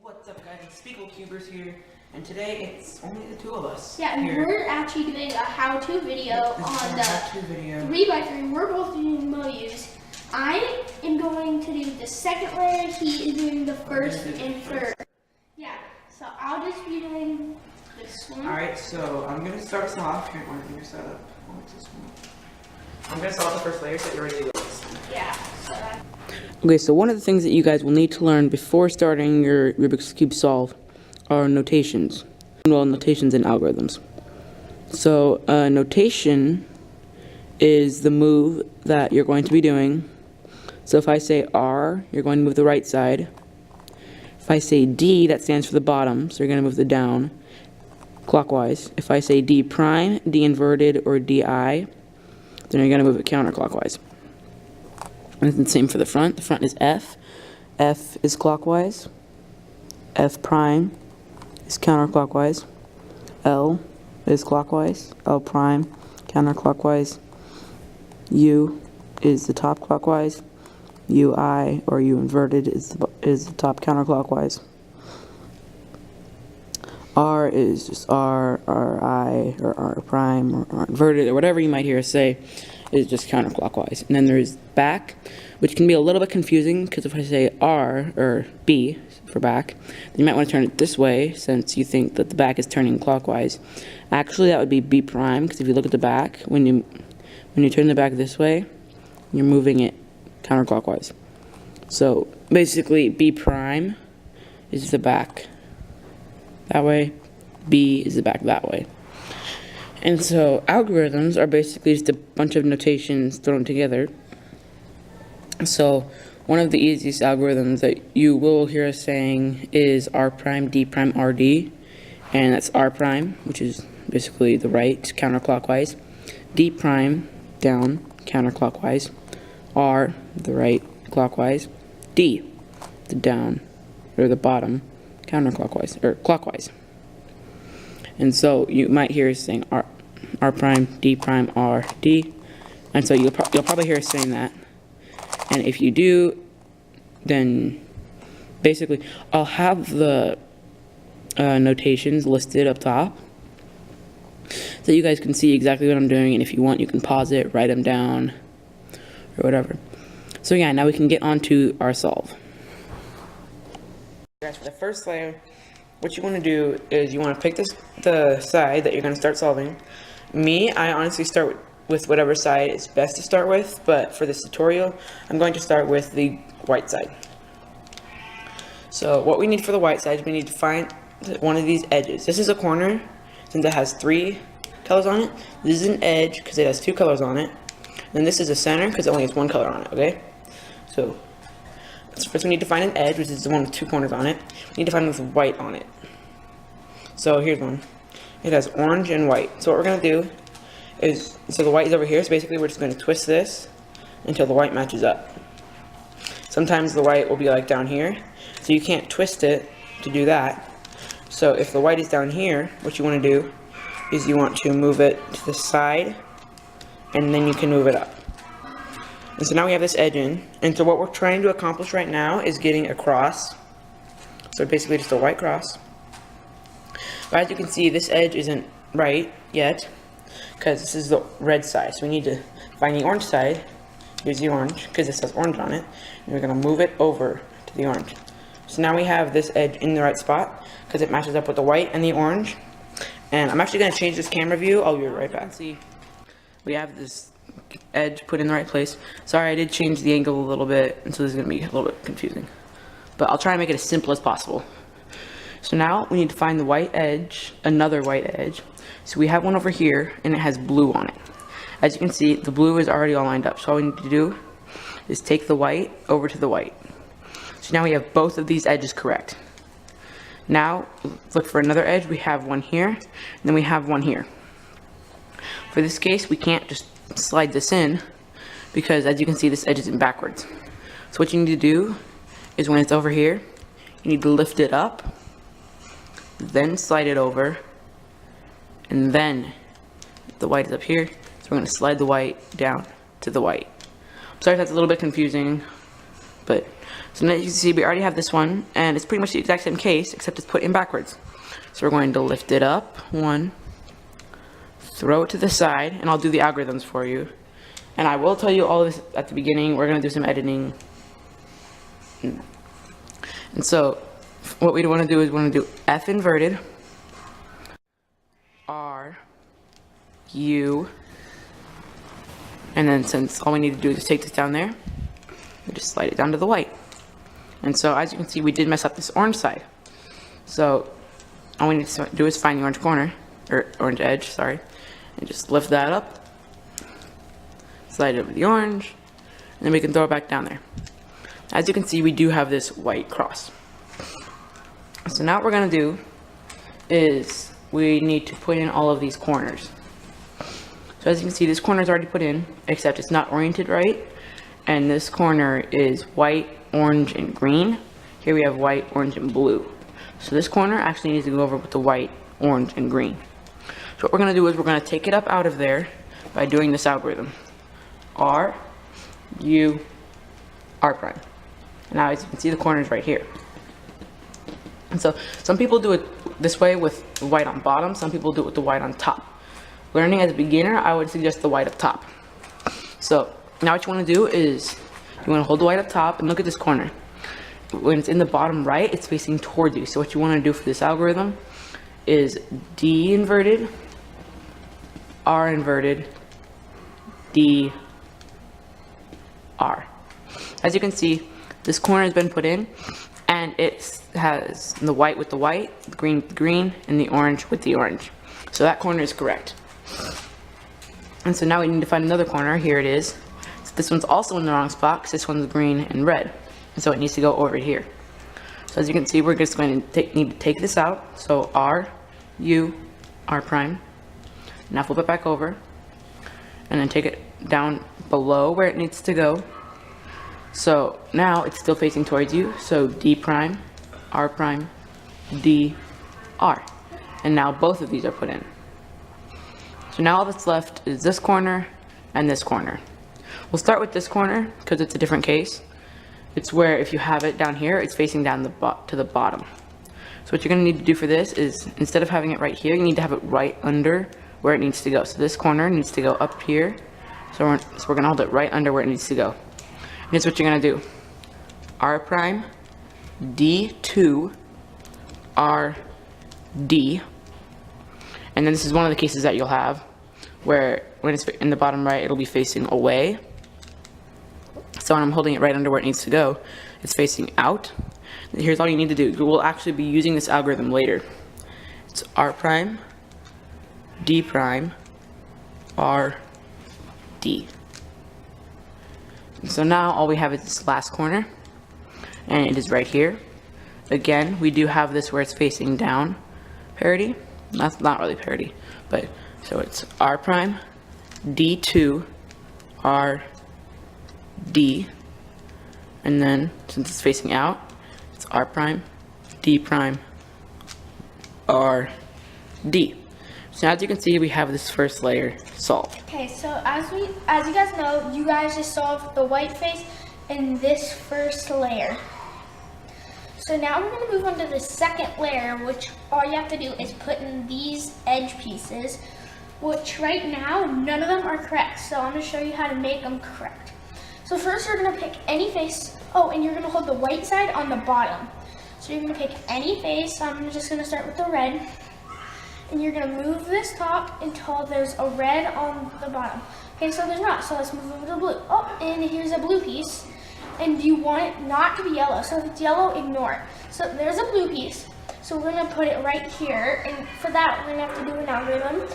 What's up, guys? It's SpeakleCubers here, and today it's only the two of us. Yeah, and here. we're actually doing a how-to video on the 3x3. We're both doing Moyus. I am going to do the second layer. He is doing the first and third. Yeah, so I'll just be doing this one. Alright, so I'm going to start us off. Here, one finger set up. I'm going to start the first layer so that you're ready to go. Yeah, Okay, so one of the things that you guys will need to learn before starting your Rubik's Cube solve are notations. Well, notations and algorithms. So, notation is the move that you're going to be doing. So if I say R, you're going to move the right side. If I say D, that stands for the bottom, so you're going to move the down clockwise. If I say D prime, D inverted, or DI, then you're going to move it counterclockwise. And it's the same for the front. The front is F. F is clockwise. F prime is counterclockwise. L is clockwise. L prime, counterclockwise. U is the top clockwise. UI, or U inverted, is the top counterclockwise. R is just R, RI, or R prime, or R inverted, or whatever you might hear us say, is just counterclockwise. And then there's back, which can be a little bit confusing, because if I say R, or B for back, then you might want to turn it this way, since you think that the back is turning clockwise. Actually, that would be B prime, because if you look at the back, when you turn the back this way, you're moving it counterclockwise. So basically, B prime is the back that way, B is the back that way. And so algorithms are basically just a bunch of notations thrown together. So one of the easiest algorithms that you will hear us saying is R prime, D prime, RD. And that's R prime, which is basically the right, counterclockwise. D prime, down, counterclockwise. R, the right, clockwise. D, the down, or the bottom, counterclockwise, or clockwise. And so you might hear us saying R prime, D prime, R, D. And so you'll probably hear us saying that. And if you do, then basically I'll have the notations listed up top so you guys can see exactly what I'm doing. And if you want, you can pause it, write them down, or whatever. So yeah, now we can get on to our solve. Guys, for the first layer, what you want to do is you want to pick the side that you're going to start solving. I honestly start with whatever side is best to start with, but for this tutorial, I'm going to start with the white side. So what we need for the white side is we need to find one of these edges. This is a corner, since it has 3 colors on it. This is an edge, because it has 2 colors on it. And this is a center, because it only has 1 color on it, okay? So first we need to find an edge, which is the one with 2 corners on it. We need to find one with white on it. So here's one. It has orange and white. So what we're going to do is, so the white is over here, so basically we're just going to twist this until the white matches up. Sometimes the white will be like down here, so you can't twist it to do that. So if the white is down here, what you want to do is you want to move it to the side, and then you can move it up. And so now we have this edge in, and so what we're trying to accomplish right now is getting a cross. So basically just a white cross. But as you can see, this edge isn't right yet, because this is the red side. So we need to find the orange side. Here's the orange, because this has orange on it. And we're going to move it over to the orange. So now we have this edge in the right spot, because it matches up with the white and the orange. And I'm actually going to change this camera view. I'll be right back. See, we have this edge put in the right place. Sorry, I did change the angle a little bit, and so this is going to be a little bit confusing. But I'll try and make it as simple as possible. So now we need to find the white edge, another white edge. So we have one over here, and it has blue on it. As you can see, the blue is already all lined up. So all we need to do is take the white over to the white. So now we have both of these edges correct. Now, look for another edge. We have one here, and then we have one here. For this case, we can't just slide this in, because as you can see, this edge is in backwards. So what you need to do is when it's over here, you need to lift it up, then slide it over, and then the white is up here, so we're going to slide the white down to the white. I'm sorry if that's a little bit confusing, But so now you can see we already have this one, and it's pretty much the exact same case, except it's put in backwards. So we're going to lift it up, 1, throw it to the side, and I'll do the algorithms for you. And I will tell you all this at the beginning. We're going to do some editing. And so what we want to do is we want to do F inverted, R, U, and then since all we need to do is just take this down there, we just slide it down to the white. And so as you can see, we did mess up this orange side. So all we need to do is find the orange corner, or orange edge, sorry, and just lift that up, slide it over the orange, and then we can throw it back down there. As you can see, we do have this white cross. So now what we're going to do is we need to put in all of these corners. So as you can see, this corner is already put in, except it's not oriented right. And this corner is white, orange, and green. Here we have white, orange, and blue. So this corner actually needs to go over with the white, orange, and green. So what we're going to do is we're going to take it up out of there by doing this algorithm. R, U, R prime. And now as you can see, the corner is right here. And so some people do it this way with white on bottom, some people do it with the white on top. Learning as a beginner, I would suggest the white up top. So now what you want to do is you want to hold the white up top and look at this corner. When it's in the bottom right, it's facing towards you. So what you want to do for this algorithm is D inverted, R inverted, D, R. As you can see, this corner has been put in, and it has the white with the white, the green with the green, and the orange with the orange. So that corner is correct. And so now we need to find another corner. Here it is. So this one's also in the wrong spot because this one's green and red. And so it needs to go over here. So as you can see, we're just going to need to take this out. So R, U, R prime. Now flip it back over. And then take it down below where it needs to go. So now it's still facing towards you. So D prime, R prime, D, R. And now both of these are put in. So now all that's left is this corner and this corner. We'll start with this corner because it's a different case. It's where if you have it down here, it's facing down to the bottom. So what you're going to need to do for this is instead of having it right here, you need to have it right under where it needs to go. So this corner needs to go up here. So we're going to hold it right under where it needs to go. And here's what you're going to do. R prime, D2, R, D. And then this is one of the cases that you'll have where when it's in the bottom right, it'll be facing away. So when I'm holding it right under where it needs to go, it's facing out. And here's all you need to do. We'll actually be using this algorithm later. It's R prime, D prime, R, D. And so now all we have is this last corner, and it is right here. Again, we do have this where it's facing down parity. That's not really parity, but so it's R prime, D2, R, D, and then since it's facing out, it's R prime, D prime, R, D. So as you can see, we have this first layer solved. Okay, so as you guys know, you guys just solved the white face in this first layer. So now we're going to move on to the second layer, which all you have to do is put in these edge pieces, which right now, none of them are correct. So I'm going to show you how to make them correct. So first you're going to pick any face, and you're going to hold the white side on the bottom. So you're going to pick any face. I'm just going to start with the red. And you're going to move this top until there's a red on the bottom. Okay, so there's not. So let's move over to blue. Oh, and here's a blue piece. And you want it not to be yellow. So if it's yellow, ignore it. So there's a blue piece. So we're going to put it right here. And for that, we're going to have to do an algorithm.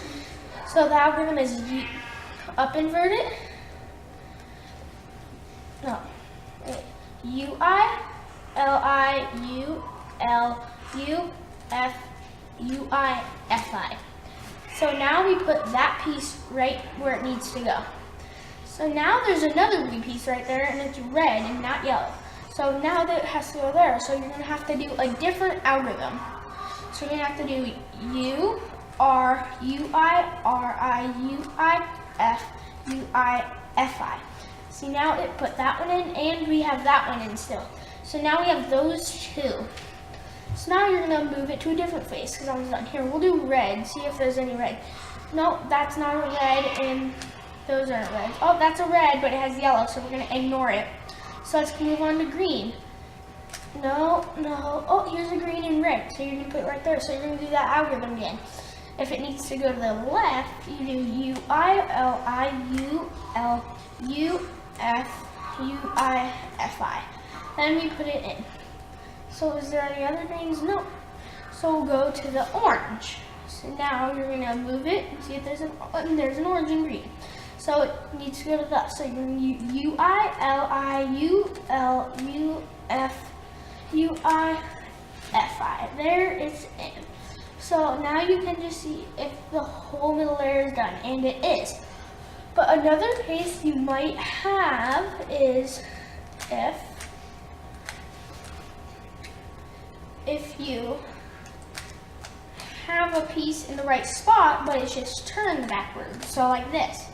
So the algorithm is up inverted. No. UI, LI, U, L, U, F, UI, FI. So now we put that piece right where it needs to go. So now there's another blue piece right there, and it's red and not yellow. So now that has to go there. So you're going to have to do a different algorithm. So you're going to have to do U, R, UI, RI, UI, F, UI, FI. See, now it put that one in, and we have that one in still. So now we have those two. So now you're gonna move it to a different face, because I was done. Here, we'll do red, see if there's any red. No, that's not a red, and those aren't red. Oh, that's a red, but it has yellow, so we're gonna ignore it. So let's move on to green. No, no, oh, here's a green and red, so you're gonna put it right there. So you're gonna do that algorithm again. If it needs to go to the left, you do U-I-L-I-U-L-U-F-U-I-F-I. Then we put it in. So is there any other greens? No. So we'll go to the orange. So now you're gonna move it and see if there's an orange and green. So it needs to go to the left. So you're gonna U-I-L-I-U-L-U-F-U-I-F-I. There it's in. So now you can just see if the whole middle layer is done, and it is. But another case you might have is if you have a piece in the right spot, but it's just turned backwards. So like this.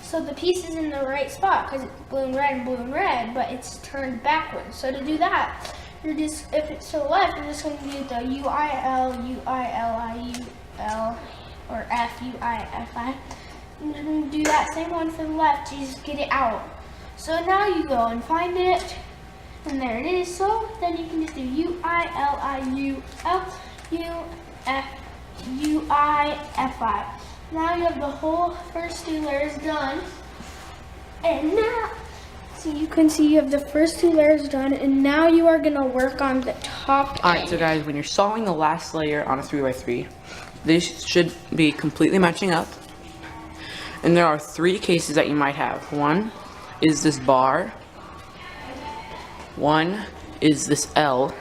So the piece is in the right spot because it's blue and red, but it's turned backwards. So to do that, you're just, if it's to the left, you're just going to do the U-I-L, U-I-L-I-U-L, or F-U-I-F-I. And you're going to do that same one for the left, you just get it out. So now you go and find it, and there it is. So then you can just do U-I-L-I-U-L-U-F-U-I-F-I. Now you have the whole first two layers done. And now, so you can see you have the first two layers done, and now you are gonna work on the top. Alright, so guys, when you're solving the last layer on a 3x3, this should be completely matching up. And there are three cases that you might have. One is this bar. One is this L.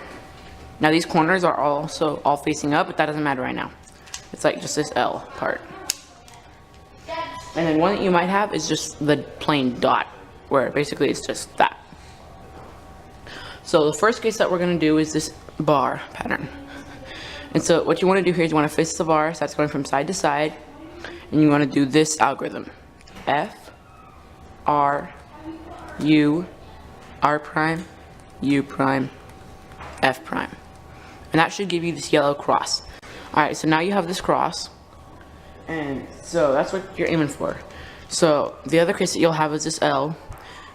Now these corners are also all facing up, but that doesn't matter right now. It's like just this L part. And then one that you might have is just the plain dot, where basically it's just that. So the first case that we're going to do is this bar pattern. And so what you want to do here is you want to face the bar, so that's going from side to side, and you want to do this algorithm. F, R, U, R prime, U prime, F prime. And that should give you this yellow cross. Alright, so now you have this cross. And so that's what you're aiming for. So the other case that you'll have is this L.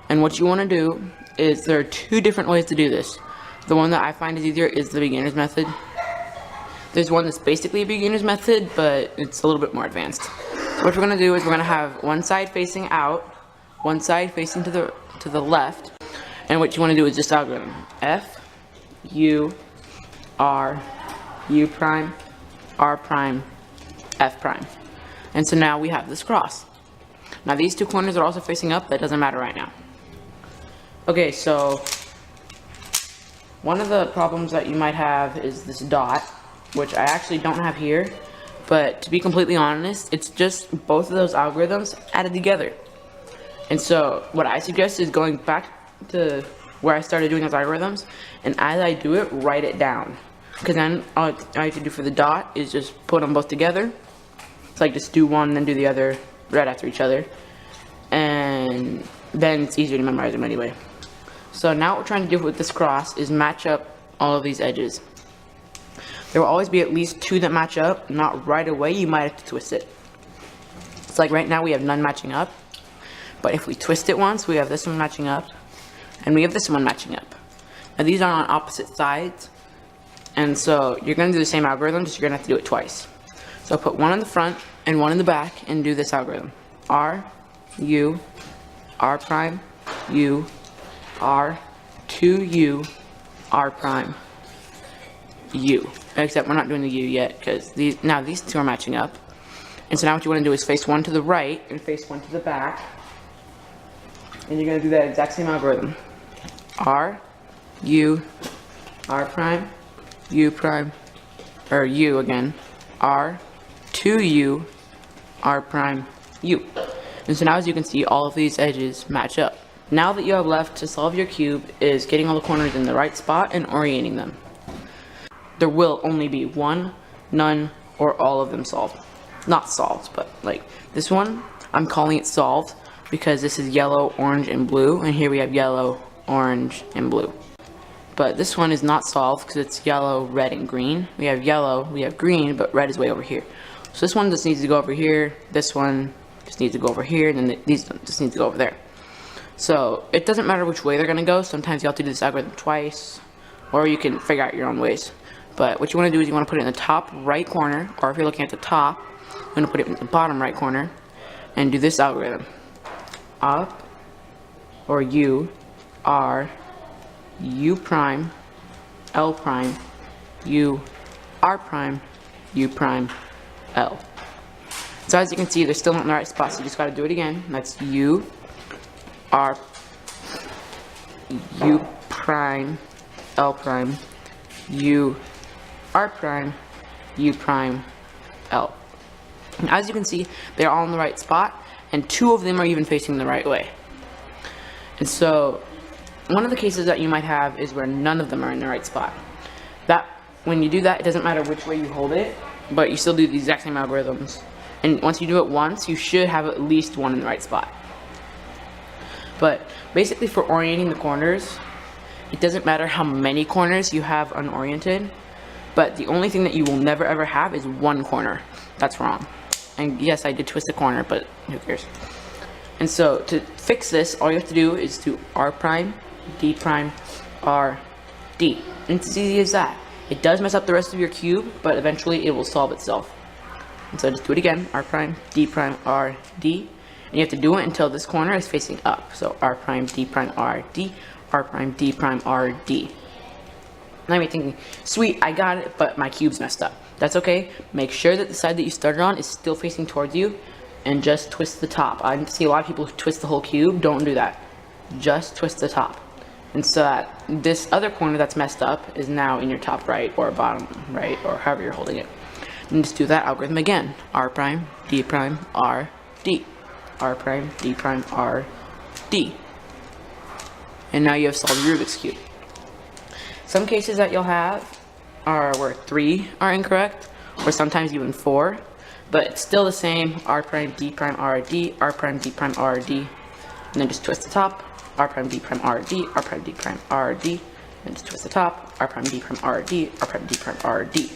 And what you want to do is, there are two different ways to do this. The one that I find is easier is the beginner's method. There's one that's basically a beginner's method, but it's a little bit more advanced. So what we're going to do is we're going to have one side facing out, one side facing to the left. And what you want to do is this algorithm. F, U, R, U prime, R prime, F prime. And so now we have this cross. Now these two corners are also facing up, that doesn't matter right now. Okay, so one of the problems that you might have is this dot, which I actually don't have here, but to be completely honest, it's just both of those algorithms added together. And so what I suggest is going back to where I started doing those algorithms, and as I do it, write it down. Because then all I have to do for the dot is just put them both together. It's like just do one, then do the other right after each other. And then it's easier to memorize them anyway. So now what we're trying to do with this cross is match up all of these edges. There will always be at least two that match up. Not right away, you might have to twist it. It's like right now we have none matching up. But if we twist it once, we have this one matching up. And we have this one matching up. Now these are on opposite sides. And so you're going to do the same algorithm, just you're going to have to do it twice. So put one in the front and one in the back and do this algorithm. R, U, R prime, U, R, 2U, R prime, U. Except we're not doing the U yet because these two are matching up. And so now what you want to do is face one to the right and face one to the back. And you're going to do that exact same algorithm. R, U, R prime, U prime, or U again, R, 2U, R prime, U. And so now as you can see, all of these edges match up. Now that you have left to solve your cube is getting all the corners in the right spot and orienting them. There will only be one, none, or all of them solved. Not solved, but like this one, I'm calling it solved. because this is yellow, orange, and blue, and here we have yellow, orange, and blue. But this one is not solved because it's yellow, red, and green. We have yellow, we have green, but red is way over here. So this one just needs to go over here, this one just needs to go over here, and then these just need to go over there. So it doesn't matter which way they're going to go. Sometimes you have to do this algorithm twice, or you can figure out your own ways. But what you want to do is you want to put it in the top right corner, or if you're looking at the top, you want to put it in the bottom right corner, and do this algorithm. Up, or U, R, U prime, L prime, U, R prime, U prime, L. So as you can see, they're still not in the right spot, so you just got to do it again. That's U, R, U prime, L prime, U, R prime, U prime, L. And as you can see, they're all in the right spot, and 2 of them are even facing the right way. And so one of the cases that you might have is where none of them are in the right spot. That when you do that, it doesn't matter which way you hold it, but you still do the exact same algorithms. And once you do it once, you should have at least 1 in the right spot. But basically for orienting the corners, it doesn't matter how many corners you have unoriented, but the only thing that you will never ever have is 1 corner. That's wrong. And yes, I did twist the corner, but who cares? And so to fix this, all you have to do is do R prime, D prime, R, D. And it's as easy as that. It does mess up the rest of your cube, but eventually it will solve itself. And so just do it again, R prime, D prime, R, D. And you have to do it until this corner is facing up. So R prime, D prime, R, D, R prime, D prime, R, D. Now you're thinking, sweet, I got it, but my cube's messed up. That's okay. Make sure that the side that you started on is still facing towards you, and just twist the top. I see a lot of people who twist the whole cube. Don't do that. Just twist the top. And so that this other corner that's messed up is now in your top right or bottom right, or however you're holding it. And just do that algorithm again. R prime, D prime, R, D. R prime, D prime, R, D. And now you have solved your Rubik's Cube. Some cases that you'll have are where 3 are incorrect, or sometimes even 4, but it's still the same. R prime, D prime, R, D, R prime, D prime, R, D, and then just twist the top. R prime, D prime, R, D, R prime, D prime, R, D, and just twist the top. R prime, D prime, R, D, R prime, D prime, R, D.